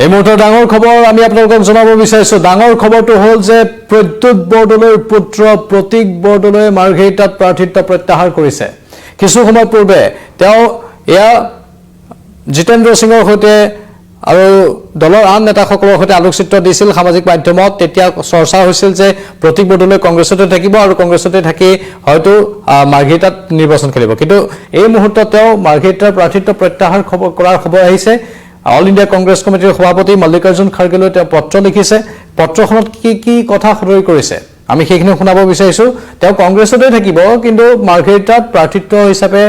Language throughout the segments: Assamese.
এই মুহূৰ্তৰ ডাঙৰ খবৰ আমি আপোনালোকক জনাব বিচাৰিছো ডাঙৰ খবৰটো হ'ল যে প্ৰদ্যুৎ বৰদলৈৰ পুত্ৰ প্ৰতীক বৰদলৈয়ে মাৰ্ঘেৰিটাত প্ৰাৰ্থিত্ব প্ৰত্যাহাৰ কৰিছে কিছু সময় পূৰ্বে তেওঁ জিতেন্দ্ৰ সিঙৰ সৈতে আৰু দলৰ আন নেতাসকলৰ সৈতে আলোকচিত্ৰ দিছিল সামাজিক মাধ্যমত তেতিয়া চৰ্চা হৈছিল যে প্ৰতীক বৰদলৈ কংগ্ৰেছতে থাকিব আৰু কংগ্ৰেছতে থাকি হয়তো মাৰ্ঘেৰিটাত নিৰ্বাচন খেলিব কিন্তু এই মুহূৰ্তত তেওঁ মাৰ্ঘেৰিটাৰ প্ৰাৰ্থিত্ব প্ৰত্যাহাৰ কৰাৰ খবৰ আহিছে অল ইণ্ডিয়া কংগ্ৰেছ কমিটিৰ সভাপতি মল্লিকাৰ্জুন খাৰ্গেলৈ তেওঁ পত্ৰ লিখিছে পত্ৰখনত কি কথা সদৰি কৰিছে আমি সেইখিনি শুনাব বিচাৰিছো তেওঁ কংগ্ৰেছতে থাকিব কিন্তু মাৰ্ঘেৰিটাত প্ৰাৰ্থিত্ব হিচাপে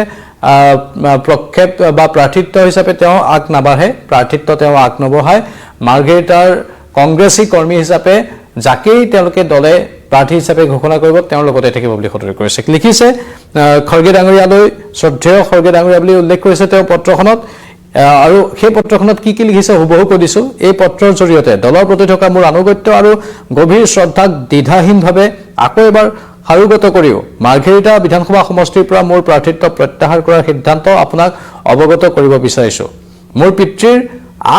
প্ৰক্ষেপ বা প্ৰাৰ্থিত্ব হিচাপে তেওঁ আগ নাবাঢ়ে প্ৰাৰ্থিত্ব তেওঁ আগ নবঢ়ায় মাৰ্ঘেৰিটাৰ কংগ্ৰেছী কৰ্মী হিচাপে যাকেই তেওঁলোকে দলে প্ৰাৰ্থী হিচাপে ঘোষণা কৰিব তেওঁৰ লগতে থাকিব বুলি সদৰি কৰিছে লিখিছে খৰ্গে ডাঙৰীয়ালৈ শ্ৰদ্ধেয় খৰ্গে ডাঙৰীয়া বুলি উল্লেখ কৰিছে তেওঁ পত্ৰখনত আৰু সেই পত্ৰখনত কি লিখিছে হুবহু কৈ দিছো এই পত্ৰৰ জৰিয়তে দলৰ প্ৰতি থকা মোৰ আনুগত্য আৰু গভীৰ শ্ৰদ্ধাক দ্বিধাহীনভাৱে আকৌ এবাৰ হাৰুগত কৰিও মাৰ্ঘেৰিটা বিধানসভা সমষ্টিৰ পৰা মোৰ প্ৰাৰ্থিত্ব প্ৰত্যাহাৰ কৰাৰ সিদ্ধান্ত আপোনাক অৱগত কৰিব বিচাৰিছো মোৰ পিতৃৰ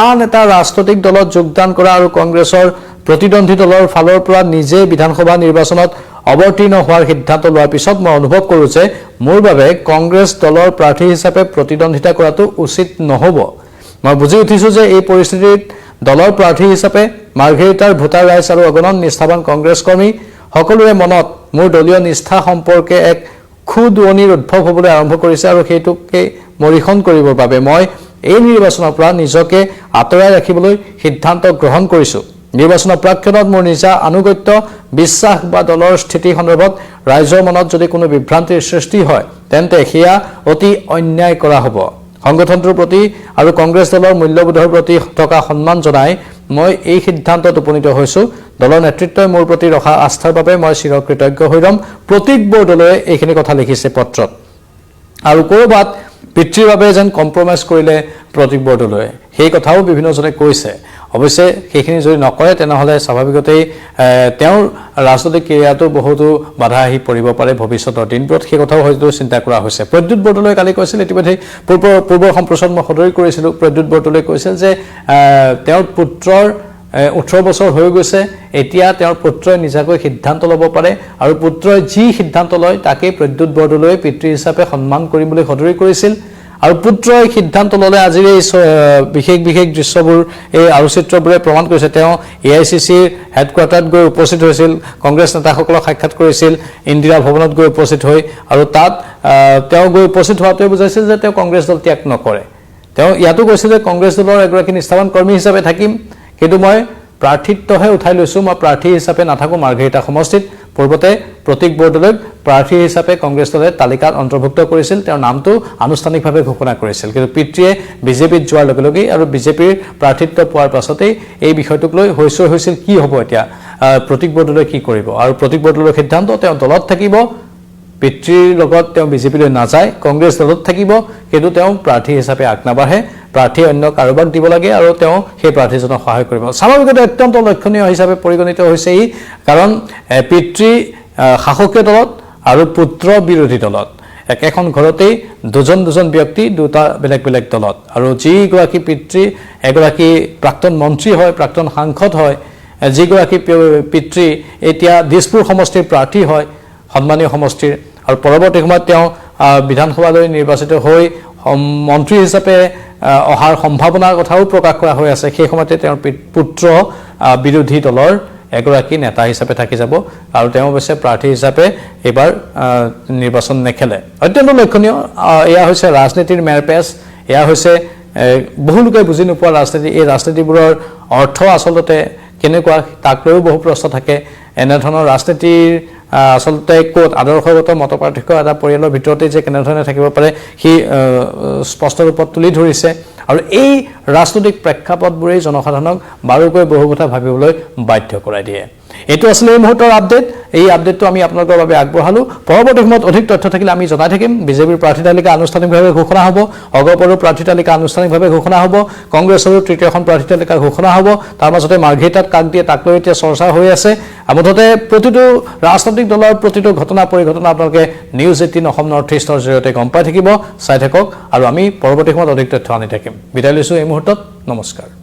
আন এটা ৰাজনৈতিক দলত যোগদান কৰা আৰু কংগ্ৰেছৰ প্ৰতিদ্বন্দ্বী দলৰ ফালৰ পৰা নিজে বিধানসভা নিৰ্বাচনত অৱতীৰ্ণ হোৱাৰ সিদ্ধান্ত লোৱাৰ পিছত মই অনুভৱ কৰো যে মোৰ বাবে কংগ্ৰেছ দলৰ প্ৰাৰ্থী হিচাপে প্ৰতিদ্বন্দ্বিতা কৰাটো উচিত নহব মই বুজি উঠিছো যে এই পৰিস্থিতিত দলৰ প্ৰাৰ্থী হিচাপে মাৰ্ঘেৰিটাৰ ভোটাৰ ৰাইজ আৰু অগণন নিষ্ঠাবান কংগ্ৰেছ কৰ্মী সকলোৰে মনত মোৰ দলীয় নিষ্ঠা সম্পৰ্কে এক খুদুৱনিৰ উদ্ভৱ হ'বলৈ আৰম্ভ কৰিছে আৰু সেইটোকে মৰিখন কৰিবৰ বাবে মই এই নিৰ্বাচনৰ পৰা নিজকে আঁতৰাই ৰাখিবলৈ সিদ্ধান্ত গ্ৰহণ কৰিছো নিৰ্বাচনৰ প্ৰাক্ষণত মোৰ নিজা আনুগত্য বিশ্বাস বা দলৰ স্থিতি সন্দৰ্ভত ৰাইজৰ মনত যদি কোনো বিভ্ৰান্তিৰ সৃষ্টি হয় তেন্তে সেয়া অতি অন্যায় কৰা হ'ব সংগঠনটোৰ প্ৰতি আৰু কংগ্ৰেছ দলৰ মূল্যবোধৰ প্ৰতি থকা সন্মান জনাই মই এই সিদ্ধান্তত উপনীত হৈছো দলৰ নেতৃত্বই মোৰ প্ৰতি ৰখা আস্থাৰ বাবে মই চিৰকৃতজ্ঞ হৈ ৰম প্ৰতীক বৰদলৈয়ে এইখিনি কথা লিখিছে পত্ৰত আৰু কৰবাত পিতৃৰ বাবে যেন কম্প্ৰমাইজ কৰিলে প্ৰতীক বৰদলৈয়ে সেই কথাও বিভিন্নজনে কৈছে অৱশ্যে সেইখিনি যদি নকৰে তেনেহলে স্বাভাৱিকতেই তেওঁৰ ৰাজনৈতিক কেৰিয়াৰটো বহুতো বাধা আহি পৰিব পাৰে ভৱিষ্যতৰ দিনবোৰত সেই কথাও হয়তো চিন্তা কৰা হৈছে প্ৰদ্যুৎ বৰদলৈ কালি কৈছিল ইতিমধ্যে পূৰ্বৰ সম্প্ৰচাৰত মই সদৰি কৰিছিলো প্ৰদ্যুৎ বৰদলৈ কৈছিল যে তেওঁৰ পুত্ৰৰ 18 বছৰ হৈ গৈছে এতিয়া তেওঁৰ পুত্ৰই নিজাকৈ সিদ্ধান্ত ল'ব পাৰে আৰু পুত্ৰই যি সিদ্ধান্ত লয় তাকে প্ৰদ্যুৎ বৰদলৈ পিতৃ হিচাপে সন্মান কৰিম বুলি সদৰি কৰিছিল আৰু পুত্ৰই সিদ্ধান্ত ললে আজিৰ এই বিশেষ দৃশ্যবোৰ এই আলোচিত্ৰবোৰে প্ৰমাণ কৰিছে তেওঁ এআইচিচিৰ হেডকোৱাৰ্টাৰত গৈ উপস্থিত হৈছিল কংগ্ৰেছ নেতাসকলক সাক্ষাৎ কৰিছিল ইন্দিৰা ভৱনত গৈ উপস্থিত হৈ আৰু তাত তেওঁ গৈ উপস্থিত হোৱাটোৱে বুজাইছিল যে তেওঁ কংগ্ৰেছ দল ত্যাগ নকৰে তেওঁ ইয়াতো কৈছিল যে কংগ্ৰেছ দলৰ এগৰাকী নিষ্ঠাবান কৰ্মী হিচাপে থাকিম কিন্তু মই প্ৰাৰ্থিত্বহে উঠাই লৈছো মই প্ৰাৰ্থী হিচাপে নাথাকো মাৰ্ঘেৰিটা সমষ্টিত পূৰ্বতে প্ৰতীক বৰদলৈক প্ৰাৰ্থী হিচাপে কংগ্ৰেছ দলে তালিকাত অন্তৰ্ভুক্ত কৰিছিল তেওঁৰ নামটো আনুষ্ঠানিকভাৱে ঘোষণা কৰিছিল কিন্তু পিতৃয়ে বিজেপিত যোৱাৰ লগে লগে আৰু বিজেপিৰ প্ৰাৰ্থিত্ব পোৱাৰ পাছতেই এই বিষয়টোক লৈ হৈছিল কি হ'ব এতিয়া প্ৰতীক বৰদলৈ কি কৰিব আৰু প্ৰতীক বৰদলৈৰ সিদ্ধান্ত তেওঁ দলত থাকিব পিতৃৰ লগত তেওঁ বিজেপিলৈ নাযায় কংগ্ৰেছ দলত থাকিব কিন্তু তেওঁ প্ৰাৰ্থী হিচাপে আগ নাবাঢ়ে প্ৰাৰ্থী অন্য কাৰোবাক দিব লাগে আৰু তেওঁ সেই প্ৰাৰ্থীজনক সহায় কৰিব স্বাভাৱিকতে অত্যন্ত লক্ষণীয় হিচাপে পৰিগণিত হৈছে ই কাৰণ পিতৃ শাসকীয় দলত আৰু পুত্ৰ বিৰোধী দলত একেখন ঘৰতেই দুজন ব্যক্তি দুটা বেলেগ দলত আৰু যিগৰাকী পিতৃ এগৰাকী প্ৰাক্তন মন্ত্ৰী হয় প্ৰাক্তন সাংসদ হয় যিগৰাকী পিতৃ এতিয়া দিছপুৰ সমষ্টিৰ প্ৰাৰ্থী হয় সন্মানীয় সমষ্টিৰ আৰু পৰৱৰ্তী সময়ত তেওঁ বিধানসভালৈ নিৰ্বাচিত হৈ মন্ত্ৰী হিচাপে অহাৰ সম্ভাৱনাৰ কথাও প্ৰকাশ কৰা হৈ আছে সেই সময়তে তেওঁৰ পুত্ৰ বিৰোধী দলৰ এগৰাকী নেতা হিচাপে থাকি যাব আৰু তেওঁ অৱশ্যে প্ৰাৰ্থী হিচাপে এবাৰ নিৰ্বাচন নেখেলে অত্যন্ত লক্ষণীয় এয়া হৈছে ৰাজনীতিৰ মেৰপেচ এয়া হৈছে বহু লোকে বুজি নোপোৱা ৰাজনীতি এই ৰাজনীতিবোৰৰ অৰ্থ আচলতে কেনেকুৱা তাক লৈও বহু প্ৰশ্ন থাকে এনেধৰণৰ ৰাজনীতিৰ আচলতে কোট আদৰ্শগত মতপাৰ্থক্য এটা পৰিয়ালৰ ভিতৰতে যে কেনেধৰণে থাকিব পাৰে সি স্পষ্ট ৰূপত তুলি ধৰিছে আৰু এই ৰাজনৈতিক প্ৰেক্ষাপটবোৰেই জনসাধাৰণক বাৰুকৈ বহু কথা ভাবিবলৈ বাধ্য কৰাই দিয়ে এটো আসলে এই মুহূৰ্তৰ আপডেট এই আপডেটটো আমি আপোনালোকৰ বাবে আগবঢ়ালো পৰৱৰ্তী সময়ত অধিক তথ্য থাকিলে আমি জনাই থাকিম বিজেপিৰ প্ৰাৰ্থী তালিকা আনুষ্ঠানিকভাৱে ঘোষণা হ'ব অগপৰৰ প্ৰাৰ্থী তালিকা আনুষ্ঠানিকভাৱে ঘোষণা হ'ব কংগ্ৰেছৰ তৃতীয়খন প্ৰাৰ্থী তালিকা ঘোষণা হ'ব তাৰ মাজতে মাৰ্ঘেৰিটাত কাক দিয়ে তাক লৈ এতিয়া চৰ্চা হৈ আছে আমতে প্ৰতিটো ৰাজনৈতিক দলৰ প্ৰতিটো ঘটনা পৰিঘটনা আপোনালোকে নিউজ 18 অসম নৰ্থ ইষ্টৰ জৰিয়তে গম পাই থাকিব চাই থাকক আৰু আমি পৰৱৰ্তী সময়ত অধিক তথ্য আনি থাকিম বিদায় লৈছো এই মুহূৰ্তত নমস্কাৰ